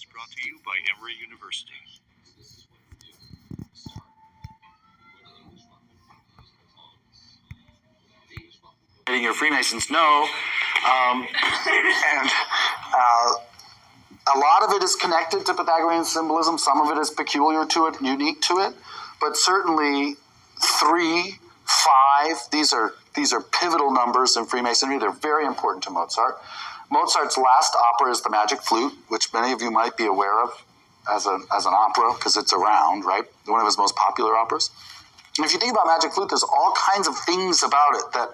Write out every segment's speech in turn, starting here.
is brought to you by Emory University. Your Freemasons know, and a lot of it is connected to Pythagorean symbolism. Some of it is peculiar to it, unique to it, but certainly 3, 5. These are pivotal numbers in Freemasonry. They're very important to Mozart. Mozart's last opera is The Magic Flute, which many of you might be aware of as an opera because it's around, right? One of his most popular operas. And if you think about Magic Flute, there's all kinds of things about it that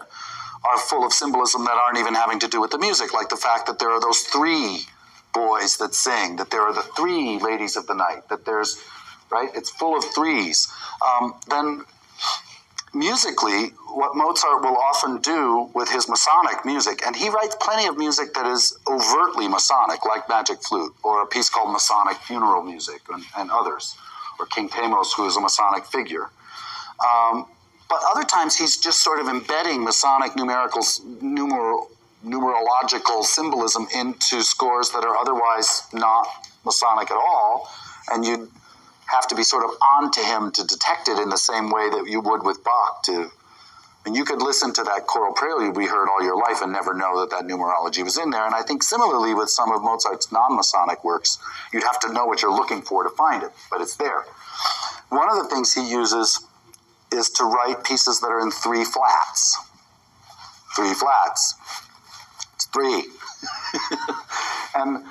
are full of symbolism that aren't even having to do with the music, like the fact that there are those 3 boys that sing, that there are the 3 ladies of the night, that there's, right? It's full of 3s. Then musically, what Mozart will often do with his Masonic music, and he writes plenty of music that is overtly Masonic, like Magic Flute, or a piece called Masonic Funeral Music, and others, or King Tamos, who is a Masonic figure. But other times he's just sort of embedding Masonic numerological symbolism into scores that are otherwise not Masonic at all, and you'd have to be sort of on to him to detect it in the same way that you would with Bach. And you could listen to that choral prelude we heard all your life and never know that numerology was in there. And I think similarly with some of Mozart's non-Masonic works, you'd have to know what you're looking for to find it, but it's there. One of the things he uses is to write pieces that are in 3 flats. 3 flats. It's 3. And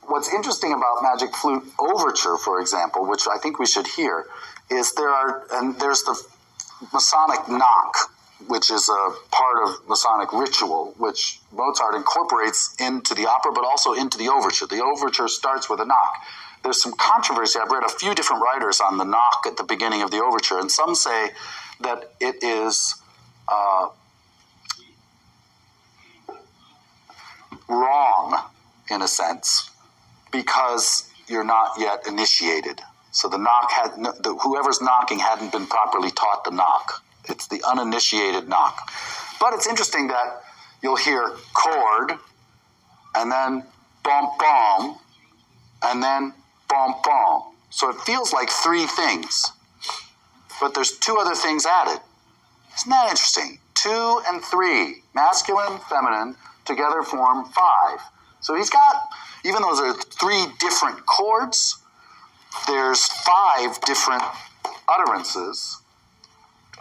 what's interesting about Magic Flute Overture, for example, which I think we should hear, is there's the Masonic knock, which is a part of Masonic ritual, which Mozart incorporates into the opera, but also into the overture. The overture starts with a knock. There's some controversy. I've read a few different writers on the knock at the beginning of the overture, and some say that it is wrong, in a sense, because you're not yet initiated. So the knock whoever's knocking hadn't been properly taught the knock. It's the uninitiated knock. But it's interesting that you'll hear chord, and then bum bum, and then bum bum. So it feels like 3 things, but there's 2 other things added. Isn't that interesting? 2 and 3, masculine, feminine, together form 5. So he's got, even though there are 3 different chords, there's 5 different utterances,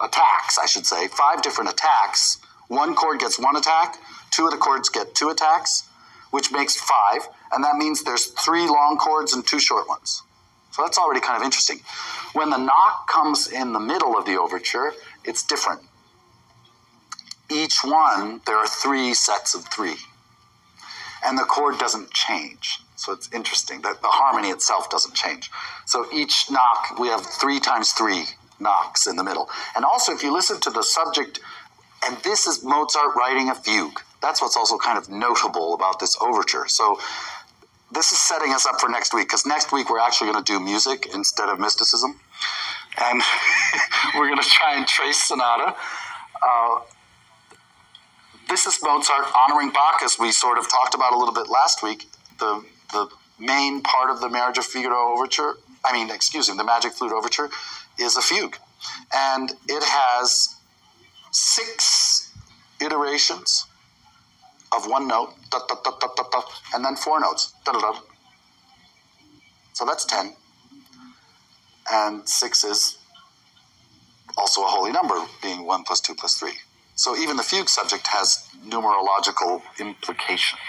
attacks, I should say, 5 different attacks. 1 chord gets 1 attack, 2 of the chords get 2 attacks, which makes 5, and that means there's 3 long chords and 2 short ones. So that's already kind of interesting. When the knock comes in the middle of the overture, it's different. Each one, there are 3 sets of 3. And the chord doesn't change. So it's interesting that the harmony itself doesn't change. So each knock, we have 3 times 3 knocks in the middle. And also, if you listen to the subject, and this is Mozart writing a fugue. That's what's also kind of notable about this overture. So this is setting us up for next week, because next week we're actually going to do music instead of mysticism. And we're going to try and trace sonata. This is Mozart honoring Bach, as we sort of talked about a little bit last week. The main part of the Marriage of Figaro overture, the Magic Flute Overture, is a fugue. And it has 6 iterations of 1 note, da, da, da, da, da, da, and then 4 notes, da, da, da. So that's 10. And 6 is also a holy number, being 1 plus 2 plus 3. So even the fugue subject has numerological implications.